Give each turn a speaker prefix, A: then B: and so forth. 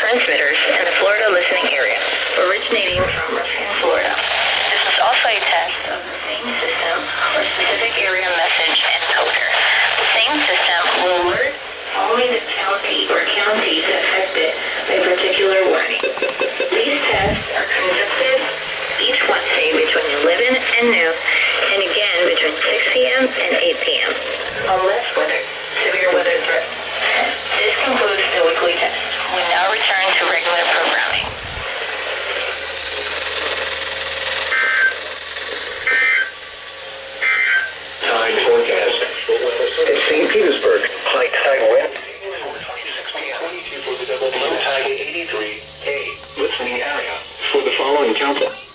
A: transmitters in the Florida listening area, originating from Florida. This is also a test of the same system or specific area message encoder. The same system will alert only the county or counties affected by a particular warning. These tests are conducted each Wednesday between 11 and noon, and again between 6 p.m. and 8 p.m. Unless severe weather threat. This concludes the weekly test. We now return to regular programming.
B: Tide forecast. At St. Petersburg, high tide wind 26 p.m. 22 for the double, low tide 83. Listening area for the following countdown.